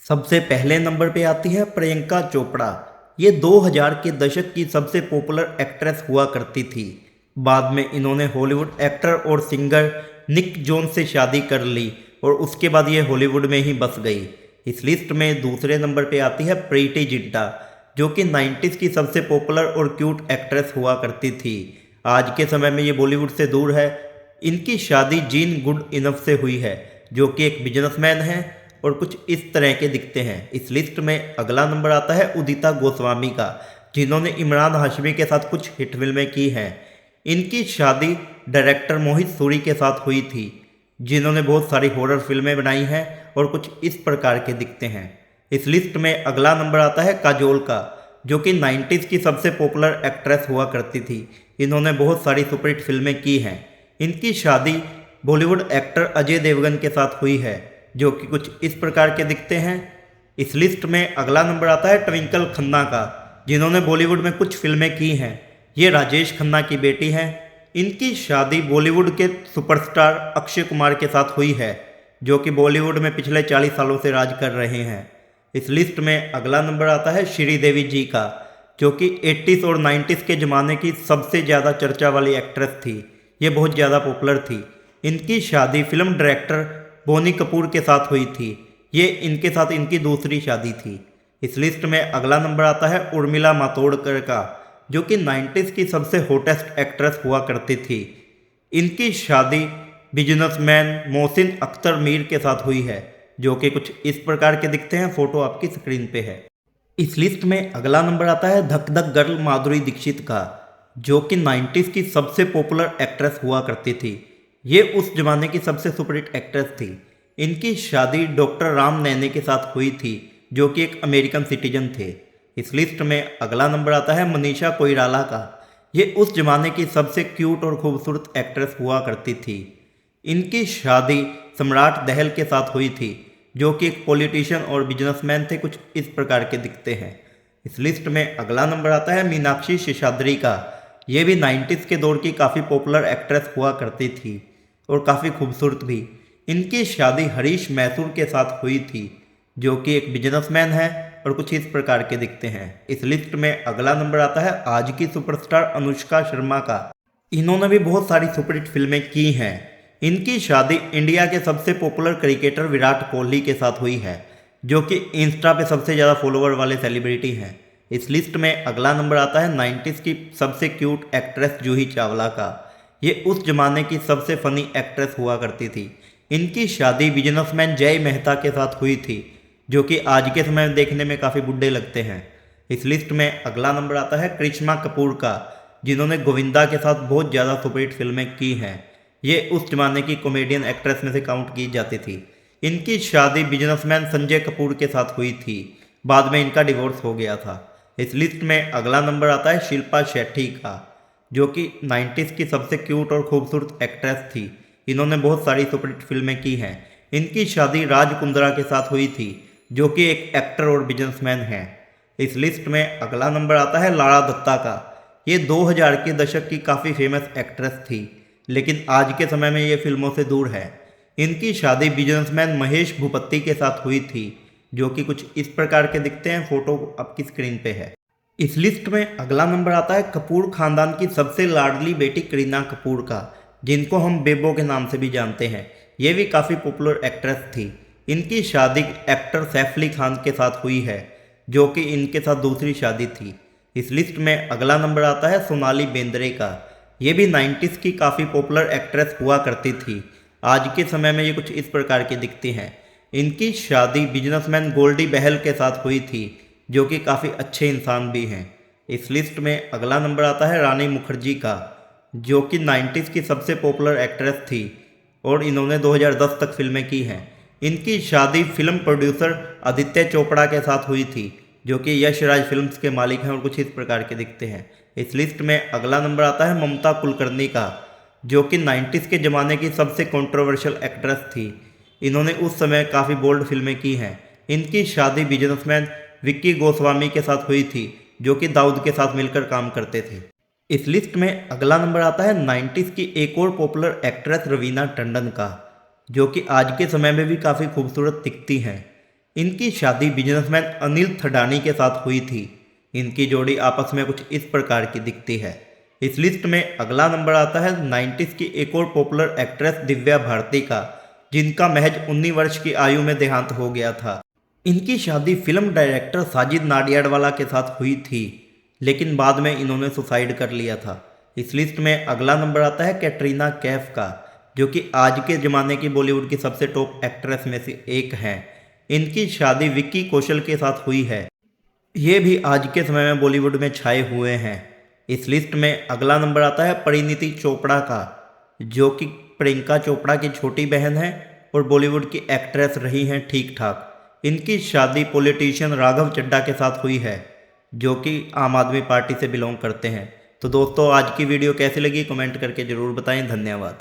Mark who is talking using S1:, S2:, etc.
S1: सबसे पहले नंबर पे आती है प्रियंका चोपड़ा। ये 2000 के दशक की सबसे पॉपुलर एक्ट्रेस हुआ करती थी। बाद में इन्होंने हॉलीवुड एक्टर और सिंगर निक जोन्स से शादी कर ली और उसके बाद ये हॉलीवुड में ही बस गई। इस लिस्ट में दूसरे नंबर पे आती है प्रीति जिंटा, जो कि 90s की सबसे पॉपुलर और क्यूट एक्ट्रेस हुआ करती थी। आज के समय में ये बॉलीवुड से दूर है। इनकी शादी जीन गुड इनफ से हुई है, जो कि एक बिजनेसमैन है और कुछ इस तरह के दिखते हैं। इस लिस्ट में अगला नंबर आता है उदिता गोस्वामी का, जिन्होंने इमरान हाशमी के साथ कुछ हिट फिल्में की हैं। इनकी शादी डायरेक्टर मोहित सूरी के साथ हुई थी, जिन्होंने बहुत सारी हॉरर फिल्में बनाई हैं और कुछ इस प्रकार के दिखते हैं। इस लिस्ट में अगला नंबर आता है काजोल का, जो कि 90s की सबसे पॉपुलर एक्ट्रेस हुआ करती थी। इन्होंने बहुत सारी सुपरहिट फिल्में की हैं। इनकी शादी बॉलीवुड एक्टर अजय देवगन के साथ हुई है, जो कि कुछ इस प्रकार के दिखते हैं। इस लिस्ट में अगला नंबर आता है ट्विंकल खन्ना का, जिन्होंने बॉलीवुड में कुछ फिल्में की हैं। ये राजेश खन्ना की बेटी हैं। इनकी शादी बॉलीवुड के सुपरस्टार अक्षय कुमार के साथ हुई है, जो कि बॉलीवुड में पिछले 40 सालों से राज कर रहे हैं। इस लिस्ट में अगला नंबर आता है श्रीदेवी जी का, जो कि 80s और 90s के ज़माने की सबसे ज़्यादा चर्चा वाली एक्ट्रेस थी। ये बहुत ज़्यादा पॉपुलर थी। इनकी शादी फिल्म डायरेक्टर बोनी कपूर के साथ हुई थी। ये इनके साथ इनकी दूसरी शादी थी। इस लिस्ट में अगला नंबर आता है उर्मिला मातोंडकर का, जो कि 90s की सबसे हॉटेस्ट एक्ट्रेस हुआ करती थी। इनकी शादी बिजनेसमैन मोहसिन अख्तर मीर के साथ हुई है, जो कि कुछ इस प्रकार के दिखते हैं। फोटो आपकी स्क्रीन पे है। इस लिस्ट में अगला नंबर आता है धक धक गर्ल माधुरी दीक्षित का, जो कि 90s की सबसे पॉपुलर एक्ट्रेस हुआ करती थी। ये उस जमाने की सबसे सुपरहिट एक्ट्रेस थी। इनकी शादी डॉक्टर राम नैने के साथ हुई थी, जो कि एक अमेरिकन सिटीजन थे। इस लिस्ट में अगला नंबर आता है मनीषा कोइराला का। ये उस जमाने की सबसे क्यूट और खूबसूरत एक्ट्रेस हुआ करती थी। इनकी शादी सम्राट दहल के साथ हुई थी, जो कि एक पॉलिटिशियन और बिजनेसमैन थे। कुछ इस प्रकार के दिखते हैं। इस लिस्ट में अगला नंबर आता है मीनाक्षी शेषाद्री का। ये भी 90s के दौर की काफ़ी पॉपुलर एक्ट्रेस हुआ करती थी और काफ़ी खूबसूरत भी। इनकी शादी हरीश मैसूर के साथ हुई थी, जो कि एक बिजनेसमैन है और कुछ इस प्रकार के दिखते हैं। इस लिस्ट में अगला नंबर आता है आज की सुपरस्टार अनुष्का शर्मा का। इन्होंने भी बहुत सारी सुपरहिट फिल्में की हैं। इनकी शादी इंडिया के सबसे पॉपुलर क्रिकेटर विराट कोहली के साथ हुई है, जो कि इंस्टा पे सबसे ज़्यादा फॉलोवर वाले सेलिब्रिटी हैं। इस लिस्ट में अगला नंबर आता है 90s की सबसे क्यूट एक्ट्रेस जूही चावला का। ये उस जमाने की सबसे फनी एक्ट्रेस हुआ करती थी। इनकी शादी बिजनेसमैन जय मेहता के साथ हुई थी, जो कि आज के समय में देखने में काफ़ी बुड्ढे लगते हैं। इस लिस्ट में अगला नंबर आता है करिश्मा कपूर का, जिन्होंने गोविंदा के साथ बहुत ज़्यादा सुपरहिट फिल्में की हैं। ये उस जमाने की कॉमेडियन एक्ट्रेस में से काउंट की जाती थी। इनकी शादी बिजनेसमैन संजय कपूर के साथ हुई थी। बाद में इनका डिवोर्स हो गया था। इस लिस्ट में अगला नंबर आता है शिल्पा शेट्टी का, जो कि 90s की सबसे क्यूट और खूबसूरत एक्ट्रेस थी। इन्होंने बहुत सारी सुपरहिट फिल्में की हैं। इनकी शादी राज कुंद्रा के साथ हुई थी, जो कि एक एक्टर और बिजनेसमैन हैं। इस लिस्ट में अगला नंबर आता है लारा दत्ता का। ये 2000 के दशक की काफ़ी फेमस एक्ट्रेस थी, लेकिन आज के समय में ये फिल्मों से दूर है। इनकी शादी बिजनेसमैन महेश भूपति के साथ हुई थी, जो कि कुछ इस प्रकार के दिखते हैं। फोटो आपकी स्क्रीन पे है। इस लिस्ट में अगला नंबर आता है कपूर खानदान की सबसे लाडली बेटी करीना कपूर का, जिनको हम बेबो के नाम से भी जानते हैं। ये भी काफ़ी पॉपुलर एक्ट्रेस थी। इनकी शादी एक्टर सैफ अली खान के साथ हुई है, जो कि इनके साथ दूसरी शादी थी। इस लिस्ट में अगला नंबर आता है सोनाली बेंद्रे का। ये भी 90s की काफ़ी पॉपुलर एक्ट्रेस हुआ करती थी। आज के समय में ये कुछ इस प्रकार की दिखती हैं। इनकी शादी बिजनेसमैन गोल्डी बहल के साथ हुई थी, जो कि काफ़ी अच्छे इंसान भी हैं। इस लिस्ट में अगला नंबर आता है रानी मुखर्जी का, जो कि 90s की सबसे पॉपुलर एक्ट्रेस थी और इन्होंने 2010 तक फिल्में की हैं। इनकी शादी फिल्म प्रोड्यूसर आदित्य चोपड़ा के साथ हुई थी, जो कि यश राज फिल्म्स के मालिक हैं और कुछ इस प्रकार के दिखते हैं। इस लिस्ट में अगला नंबर आता है ममता कुलकर्णी का, जो कि 90s के ज़माने की सबसे कंट्रोवर्शियल एक्ट्रेस थी। इन्होंने उस समय काफ़ी बोल्ड फिल्में की हैं। इनकी शादी बिजनेसमैन विक्की गोस्वामी के साथ हुई थी, जो कि दाऊद के साथ मिलकर काम करते थे। इस लिस्ट में अगला नंबर आता है 90s की एक और पॉपुलर एक्ट्रेस रवीना टंडन का, जो कि आज के समय में भी काफ़ी खूबसूरत दिखती हैं। इनकी शादी बिजनेसमैन अनिल थडानी के साथ हुई थी। इनकी जोड़ी आपस में कुछ इस प्रकार की दिखती है। इस लिस्ट में अगला नंबर आता है 90s की एक और पॉपुलर एक्ट्रेस दिव्या भारती का, जिनका महज 19 वर्ष की आयु में देहांत हो गया था। इनकी शादी फिल्म डायरेक्टर साजिद नाडियाडवाला के साथ हुई थी, लेकिन बाद में इन्होंने सुसाइड कर लिया था। इस लिस्ट में अगला नंबर आता है कैटरीना कैफ का, जो कि आज के ज़माने की बॉलीवुड की सबसे टॉप एक्ट्रेस में से एक हैं। इनकी शादी विक्की कौशल के साथ हुई है। ये भी आज के समय में बॉलीवुड में छाए हुए हैं। इस लिस्ट में अगला नंबर आता है परिणीति चोपड़ा का, जो कि प्रियंका चोपड़ा की छोटी बहन है और बॉलीवुड की एक्ट्रेस रही हैं ठीक ठाक। इनकी शादी पॉलिटिशियन राघव चड्ढा के साथ हुई है, जो कि आम आदमी पार्टी से बिलोंग करते हैं। तो दोस्तों, आज की वीडियो कैसी लगी कमेंट करके ज़रूर बताएं। धन्यवाद।